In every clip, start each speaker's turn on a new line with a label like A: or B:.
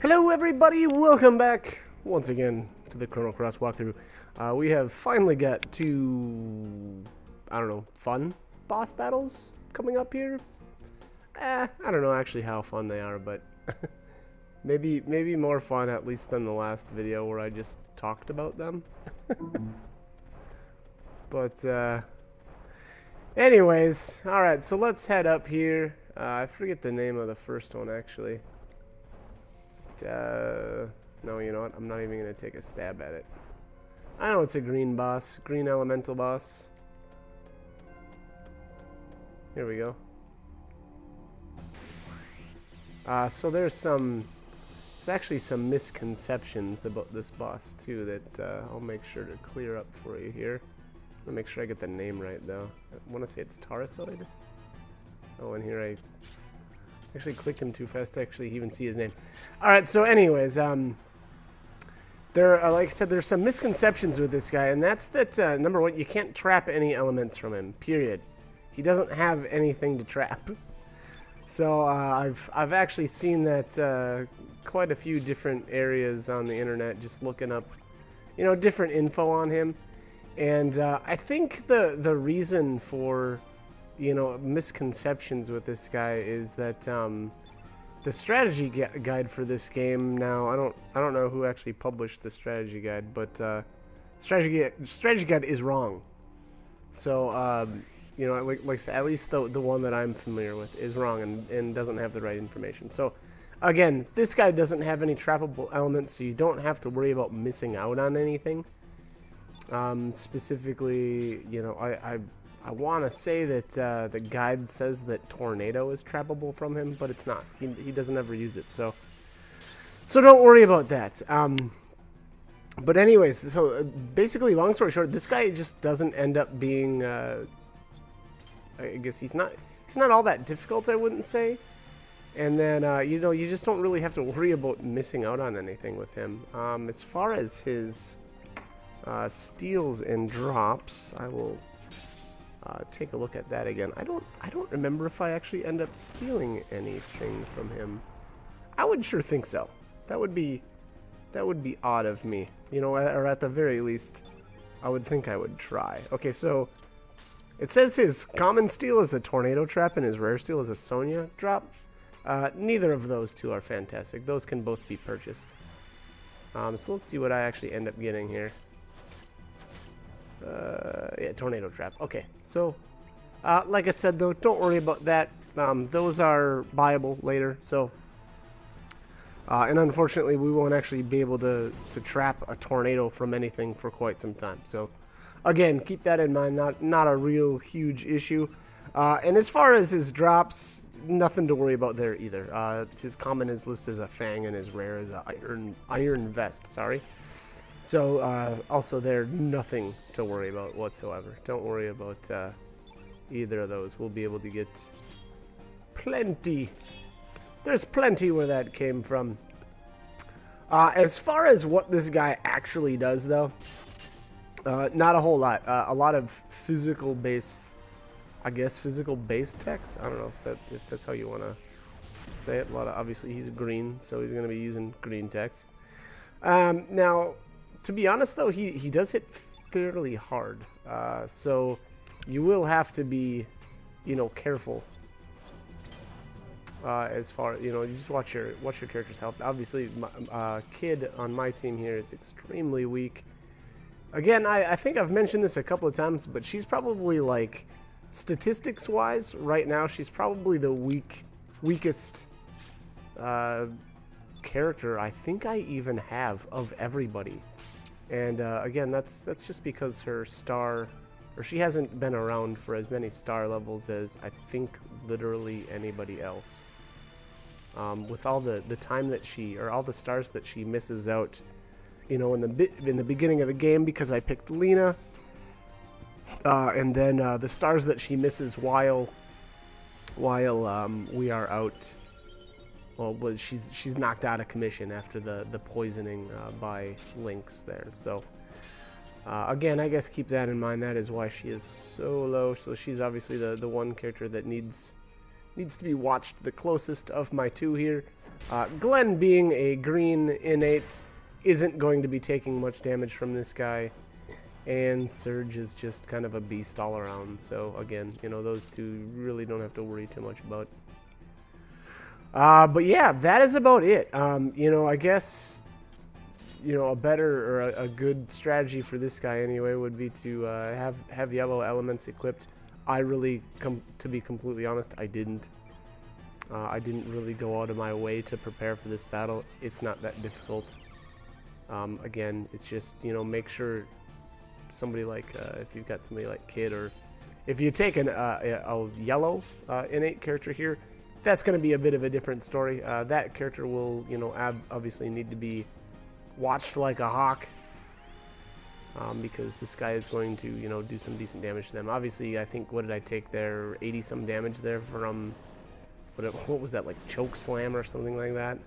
A: Hello everybody, welcome back once again to the Chrono Cross walkthrough. We have finally got two, I don't know, fun boss battles coming up here. I don't know actually how fun they are, but maybe more fun at least than the last video where I just talked about them. But anyways, alright, so let's head up here. I forget the name of the first one actually. No, you know what? I'm not even going to take a stab at it. I know it's a green boss. Green elemental boss. Here we go. So there's actually some misconceptions about this boss too that I'll make sure to clear up for you here. I'll make sure I get the name right though. I want to say it's Taurusoid. Oh, and here I actually clicked him too fast to actually even see his name. Alright, so anyways, like I said, there's some misconceptions with this guy, and that's that, number one, you can't trap any elements from him, period. He doesn't have anything to trap. So, I've actually seen that quite a few different areas on the internet, just looking up, you know, different info on him. And I think the reason for, you know, misconceptions with this guy is that the strategy guide for this game, now I don't know who actually published the strategy guide, but strategy guide is wrong. So you know, like I said, at least the one that I'm familiar with is wrong and doesn't have the right information. So again, this guy doesn't have any trappable elements, so you don't have to worry about missing out on anything. Specifically, you know, I want to say that the guide says that Tornado is trappable from him, but it's not. He doesn't ever use it, so don't worry about that. But anyways, so basically, long story short, this guy just doesn't end up being. I guess he's not all that difficult, I wouldn't say. And then you know, you just don't really have to worry about missing out on anything with him. As far as his steals and drops, I will. Take a look at that again. I don't remember if I actually end up stealing anything from him. I would sure think so. That would be odd of me, you know, or at the very least, I would think I would try. Okay, so it says his common steal is a tornado trap and his rare steal is a Sonya drop. Neither of those two are fantastic. Those can both be purchased. So let's see what I actually end up getting here. Yeah, tornado trap. Okay, so like I said though, don't worry about that. Those are buyable later. So and unfortunately, we won't actually be able to trap a tornado from anything for quite some time. So again, keep that in mind. Not a real huge issue. And as far as his drops, nothing to worry about there either. His common is listed as a fang, and his rare is a iron vest. Sorry. So, also there, nothing to worry about whatsoever. Don't worry about either of those. We'll be able to get plenty. There's plenty where that came from. As far as what this guy actually does, though, not a whole lot. A lot of physical-based, I guess, physical-based text. I don't know if that's how you want to say it. A lot of, obviously, he's green, so he's going to be using green text. Now, to be honest, though, he does hit fairly hard, so you will have to be, you know, careful. As far, you know, you just watch your character's health. Obviously, Kid on my team here is extremely weak. Again, I think I've mentioned this a couple of times, but she's probably, like, statistics-wise, right now, she's probably the weakest character I think I even have of everybody. And again, that's just because her star, or she hasn't been around for as many star levels as I think literally anybody else. With all the time that she, or all the stars that she misses out, you know, in the beginning of the game because I picked Lena, and then the stars that she misses while we are out. Well, she's knocked out of commission after the poisoning by Lynx there. So again, I guess keep that in mind. That is why she is so low. So she's obviously the one character that needs to be watched the closest of my two here. Glenn, being a green innate, isn't going to be taking much damage from this guy. And Surge is just kind of a beast all around. So again, you know, those two really don't have to worry too much about. But yeah, that is about it. You know, I guess, you know, a better or a good strategy for this guy anyway would be to have yellow elements equipped. I really, to be completely honest, I didn't really go out of my way to prepare for this battle. It's not that difficult. Again, it's just, you know, make sure somebody like, if you've got somebody like Kid, or if you take a yellow innate character here, that's going to be a bit of a different story. That character will, you know, obviously need to be watched like a hawk, because this guy is going to, you know, do some decent damage to them. Obviously, I think, what did I take there? 80 some damage there from, what was that, like choke slam or something like that?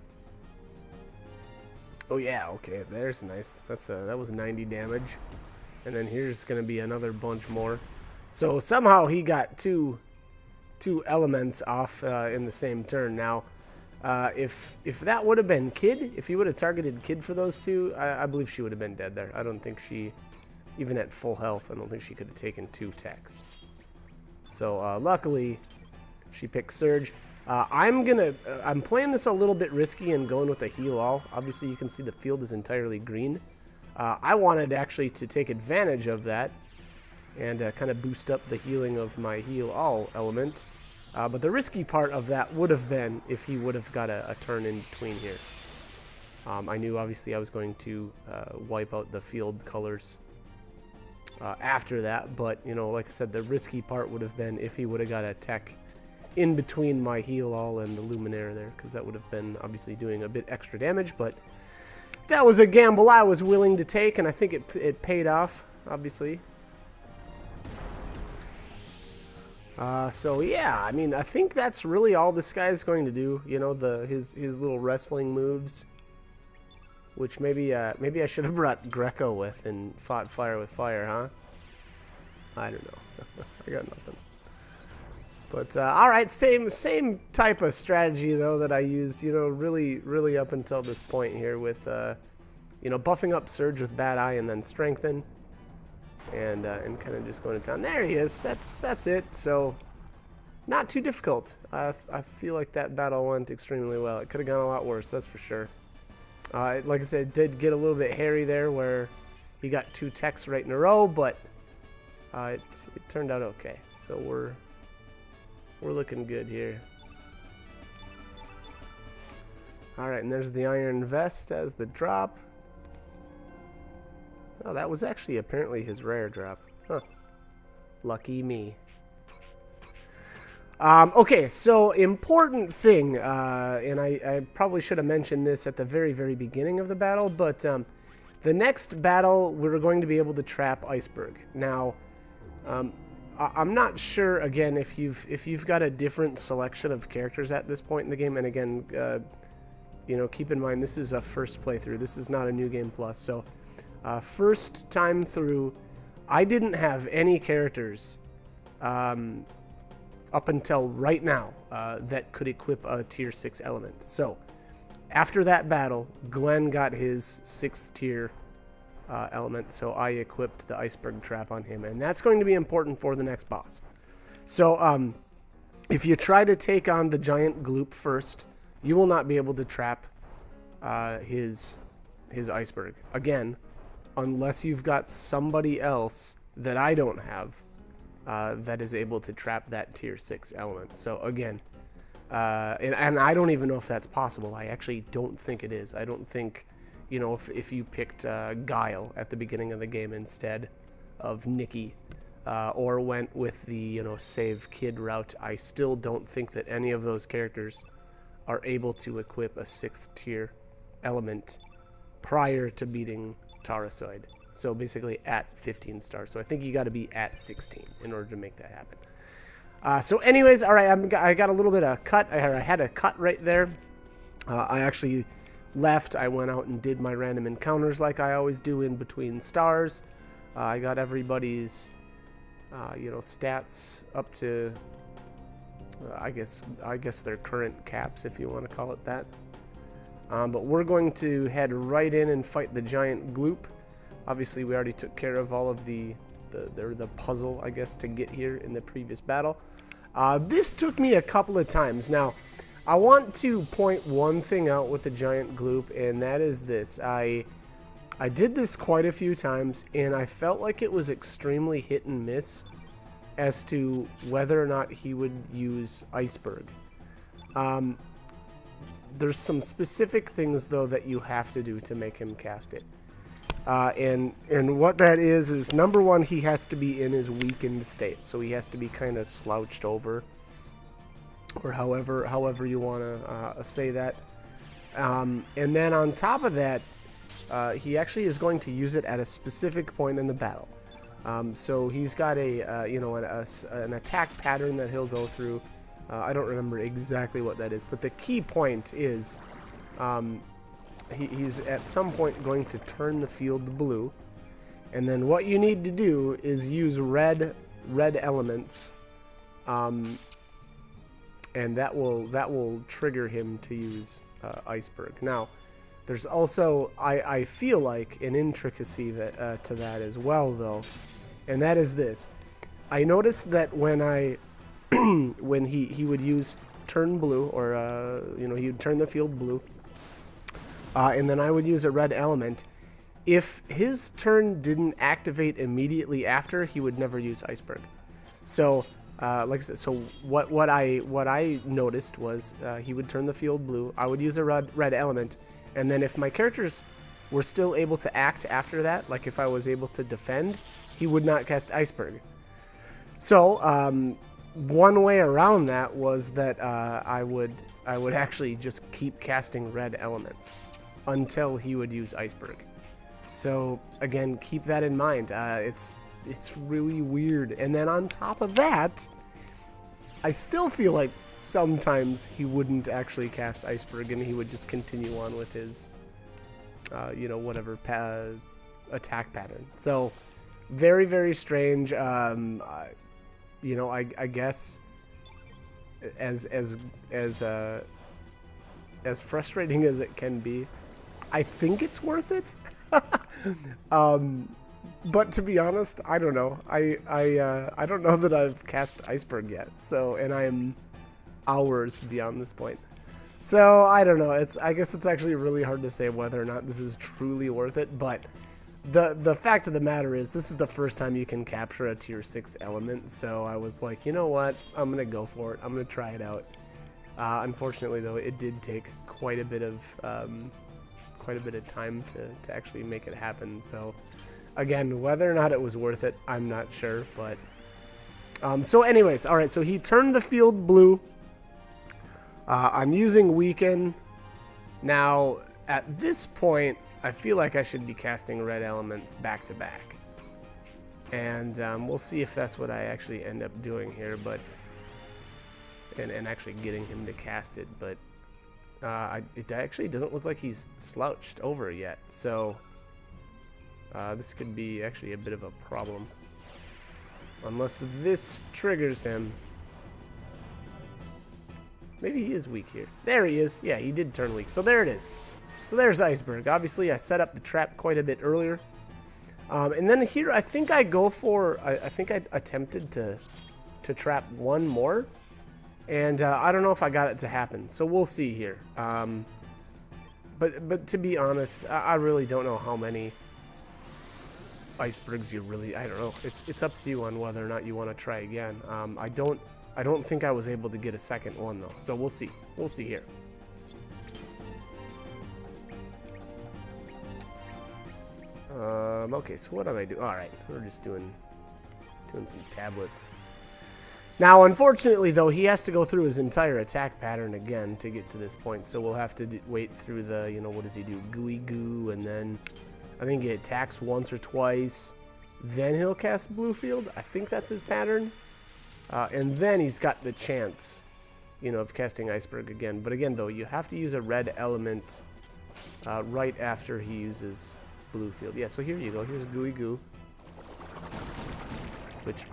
A: Oh yeah, okay, there's nice. That was 90 damage. And then here's going to be another bunch more. So somehow he got two elements off in the same turn. Now, if that would have been Kid, if he would have targeted Kid for those two, I believe she would have been dead there. I don't think she, even at full health, I don't think she could have taken 2 techs. So luckily, she picked Surge. I'm playing this a little bit risky and going with the heal all. Obviously, you can see the field is entirely green. I wanted actually to take advantage of that and kind of boost up the healing of my heal all element. But the risky part of that would have been if he would have got a turn in between here. I knew obviously I was going to wipe out the field colors after that, but you know, like I said, the risky part would have been if he would have got a tech in between my heal all and the Luminaire there, because that would have been obviously doing a bit extra damage. But that was a gamble I was willing to take, and I think it paid off, obviously. So yeah, I mean, I think that's really all this guy is going to do. You know, his little wrestling moves, which maybe I should have brought Greco with and fought fire with fire, huh? I don't know. I got nothing. But all right, same type of strategy though that I used, you know, really up until this point here with, you know, buffing up Surge with Bad Eye and then Strengthen, and kind of just going to town. There he is. That's it. So not too difficult. I feel like that battle went extremely well. It could have gone a lot worse, that's for sure. Like I said, it did get a little bit hairy there where he got 2 techs right in a row, but it turned out okay. So we're looking good here. Alright, and there's the Iron Vest as the drop. Oh, that was actually apparently his rare drop. Huh. Lucky me. Okay, so important thing, and I probably should have mentioned this at the very beginning of the battle, but the next battle we're going to be able to trap Iceberg. Now, I'm not sure, again, if you've got a different selection of characters at this point in the game, and again, you know, keep in mind this is a first playthrough. This is not a New Game Plus, so first time through, I didn't have any characters up until right now that could equip a tier 6 element. So after that battle, Glenn got his 6th tier element, so I equipped the Iceberg Trap on him, and that's going to be important for the next boss. So if you try to take on the giant Gloop first, you will not be able to trap his Iceberg again, unless you've got somebody else that I don't have that is able to trap that tier 6 element. So again, and I don't even know if that's possible. I actually don't think it is. I don't think, you know, if you picked Guile at the beginning of the game instead of Nikki, or went with the, you know, save Kid route, I still don't think that any of those characters are able to equip a 6th tier element prior to beating Taurusoid. So basically at 15 stars. So I think you got to be at 16 in order to make that happen. So anyways, all right, I got a little bit of cut. I had a cut right there. I actually left. I went out and did my random encounters like I always do in between stars. I got everybody's, you know, stats up to, I guess their current caps, if you want to call it that. But we're going to head right in and fight the giant Gloop. Obviously, we already took care of all of the puzzle, I guess, to get here in the previous battle. This took me a couple of times. Now, I want to point one thing out with the giant Gloop, and that is this. I did this quite a few times, and I felt like it was extremely hit and miss as to whether or not he would use Iceberg. There's some specific things, though, that you have to do to make him cast it. And what that is number one, he has to be in his weakened state. So he has to be kind of slouched over, or however you want to say that. And then on top of that, he actually is going to use it at a specific point in the battle. So he's got an attack pattern that he'll go through. I don't remember exactly what that is, but the key point is he's at some point going to turn the field blue, and then what you need to do is use red elements, and that will trigger him to use Iceberg. Now, there's also I feel like an intricacy that to that as well, though, and that is this. I noticed that when when he would use turn blue, or he would turn the field blue, and then I would use a red element. If his turn didn't activate immediately after, he would never use Iceberg. So, like I said, so what I noticed was he would turn the field blue. I would use a red element, and then if my characters were still able to act after that, like if I was able to defend, he would not cast Iceberg. So, one way around that was that I would actually just keep casting red elements until he would use Iceberg. So again, keep that in mind. It's really weird. And then on top of that, I still feel like sometimes he wouldn't actually cast Iceberg, and he would just continue on with his whatever attack pattern. So very, very strange. I guess as frustrating as it can be, I think it's worth it. But to be honest, I don't know. I don't know that I've cast Iceberg yet. So, and I am hours beyond this point. So I don't know. I guess it's actually really hard to say whether or not this is truly worth it. But the fact of the matter is, this is the first time you can capture a tier 6 element. So I was like, you know what? I'm gonna go for it. I'm gonna try it out. Unfortunately, though, it did take quite a bit of time to actually make it happen. So again, whether or not it was worth it, I'm not sure. But so anyways, all right, so he turned the field blue. I'm using weaken. Now at this point, I feel like I should be casting red elements back to back, and we'll see if that's what I actually end up doing here, but and actually getting him to cast it. But it actually doesn't look like he's slouched over yet, so this could be actually a bit of a problem unless this triggers him. Maybe he is weak here. There he is. Yeah, he did turn weak. So there it is. So there's Iceberg. Obviously, I set up the trap quite a bit earlier. And then here, I think I go for... I think I attempted to trap one more. And I don't know if I got it to happen. So we'll see here. But to be honest, I really don't know how many Icebergs you really... I don't know. It's up to you on whether or not you want to try again. I don't think I was able to get a second one, though. So we'll see. We'll see here. Okay, so what am I doing? All right, we're just doing some tablets. Now, unfortunately, though, he has to go through his entire attack pattern again to get to this point. So we'll have to wait through the, what does he do? Gooey goo, and then I think he attacks once or twice. Then he'll cast blue field. I think that's his pattern. And then he's got the chance, of casting Iceberg again. But again, though, you have to use a red element right after he uses blue field. Yeah, so here you go. Here's Gooey Goo, which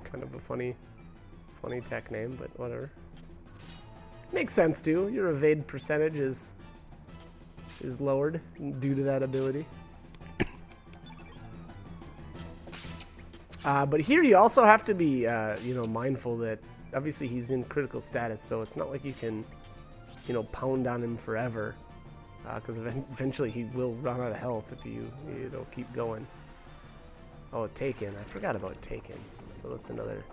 A: kind of a funny tech name, but whatever. Makes sense too. Your evade percentage is is lowered due to that ability. But here you also have to be, you know, mindful that obviously he's in critical status, so it's not like you can, you know, pound on him forever, because eventually he will run out of health if you don't keep going. Oh, Taken. I forgot about Taken. So that's another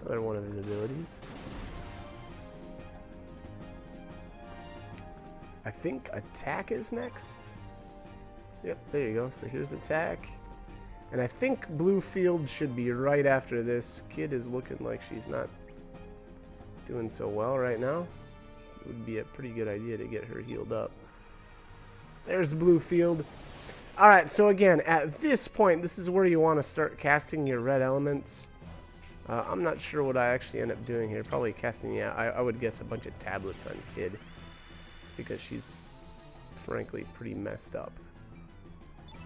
A: one of his abilities. I think Attack is next. Yep, there you go. So here's Attack. And I think Blue Field should be right after this. Kid is looking like she's not doing so well right now. It would be a pretty good idea to get her healed up. There's Blue Field. Alright, so again, at this point, this is where you want to start casting your red elements. I'm not sure what I actually end up doing here. Probably casting, yeah, I would guess a bunch of tablets on Kid. Just because she's, frankly, pretty messed up.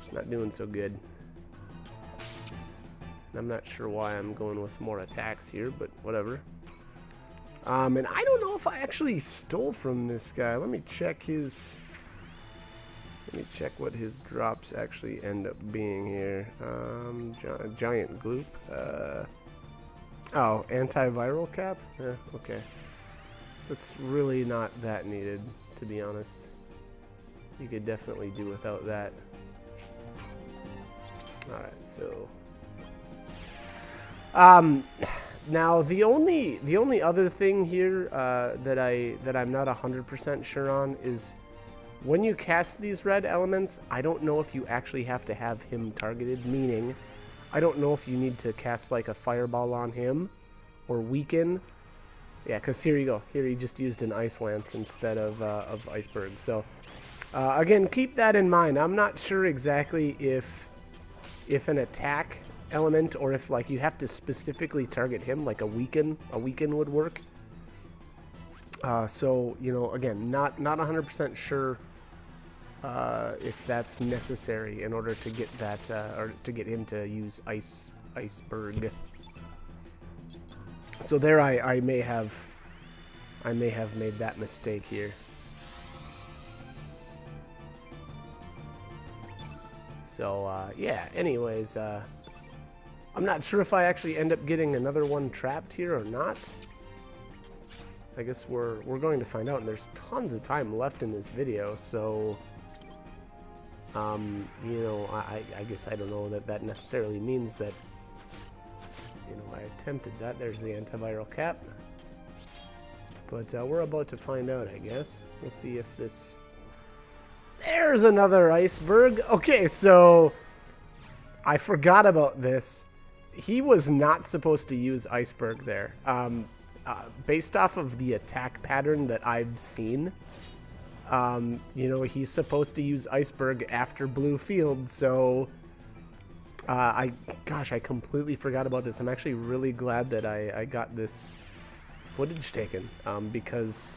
A: She's not doing so good. I'm not sure why I'm going with more attacks here, but whatever. And I don't know if I actually stole from this guy. Let me check his... Let me check what his drops actually end up being here. Giant Gloop. Oh, antiviral cap? Yeah, okay. That's really not that needed, to be honest. You could definitely do without that. Alright, so... now the only other thing here that I'm not 100% sure on is when you cast these red elements, I don't know if you actually have to have him targeted, meaning I don't know if you need to cast like a fireball on him or weaken. Yeah, because here you go. Here he just used an Ice Lance instead of Iceberg. So again, keep that in mind. I'm not sure exactly if an attack element or if like you have to specifically target him, like a weaken would work. So you know, again, not 100% sure if that's necessary in order to get that or to get him to use Iceberg. So there I may have made that mistake here. So yeah, anyways, I'm not sure if I actually end up getting another one trapped here or not. I guess we're going to find out, and there's tons of time left in this video, so you know, I guess I don't know that necessarily means that, you know, I attempted that. There's the antiviral cap, but we're about to find out, I guess. We'll see if this... There's another Iceberg. Okay, so I forgot about this. He was not supposed to use Iceberg there. Based off of the attack pattern that I've seen, you know, he's supposed to use Iceberg after Blue Field, so gosh, I completely forgot about this. I'm actually really glad that I got this footage taken, because,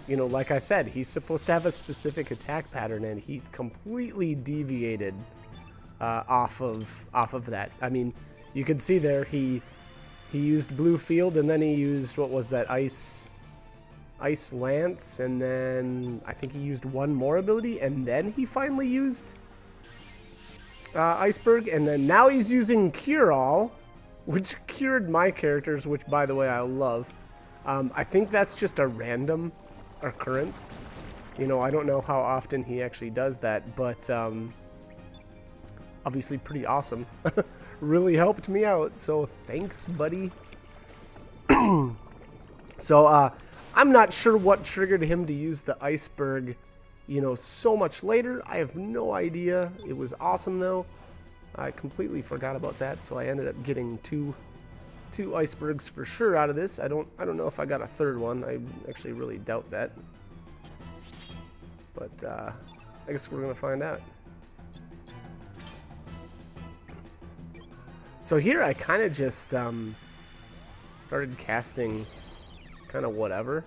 A: you know, like I said, he's supposed to have a specific attack pattern, and he completely deviated off of that. I mean, you can see there he used Blue Field, and then he used, what was that, Ice Lance, and then I think he used one more ability, and then he finally used Iceberg, and then now he's using Cure All, which cured my characters, which, by the way, I love. I think that's just a random occurrence. You know, I don't know how often he actually does that, but obviously pretty awesome. Really helped me out, so thanks, buddy. So I'm not sure what triggered him to use the Iceberg, you know, so much later. I have no idea. It was awesome though. I completely forgot about that, so I ended up getting two Icebergs for sure out of this. I don't know if I got a third one. I actually really doubt that, but I guess we're gonna find out. So here I kind of just started casting kind of whatever,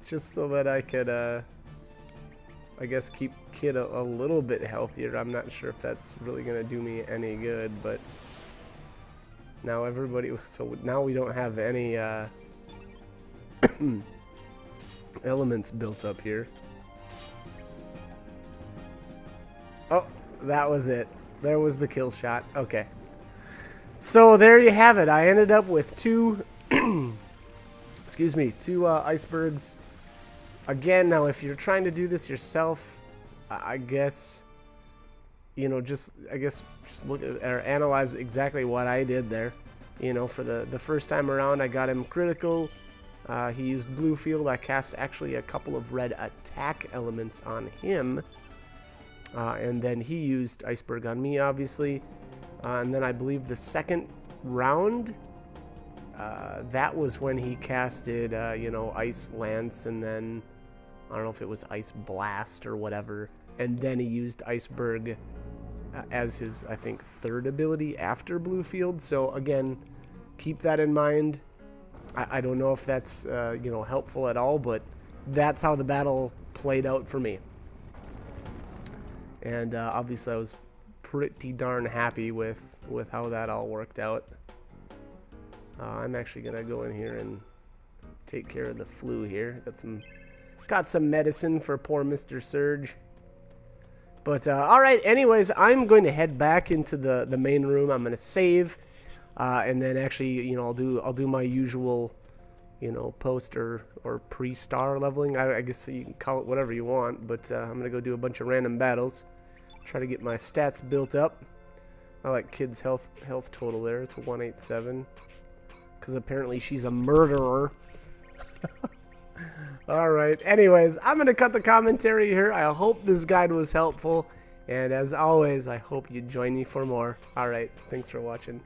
A: just so that I could, I guess, keep Kid a little bit healthier. I'm not sure if that's really going to do me any good, but now so now we don't have any elements built up here. Oh, that was it. There was the kill shot. Okay. So there you have it. I ended up with two, excuse me, two icebergs. Again, now if you're trying to do this yourself, I guess, you know, just look at or analyze exactly what I did there. You know, for the first time around, I got him critical. He used blue field. I cast actually a couple of red attack elements on him. And then he used iceberg on me, obviously. And then I believe the second round, that was when he casted, you know, Ice Lance, and then I don't know if it was Ice Blast or whatever. And then he used Iceberg as his, I think, third ability after Blue Field. So again, keep that in mind. I don't know if that's, you know, helpful at all, but that's how the battle played out for me. And obviously I was pretty darn happy with how that all worked out. I'm actually gonna go in here and take care of the flu here. Got some medicine for poor Mr. Surge. But all right, anyways, I'm going to head back into the main room. I'm gonna save, and then actually, you know, I'll do my usual, you know, post or pre-star leveling. I guess you can call it whatever you want. But I'm gonna go do a bunch of random battles. Try to get my stats built up. I like Kid's health total there. It's a 187. Because apparently she's a murderer. Alright, anyways, I'm going to cut the commentary here. I hope this guide was helpful. And as always, I hope you join me for more. Alright, thanks for watching.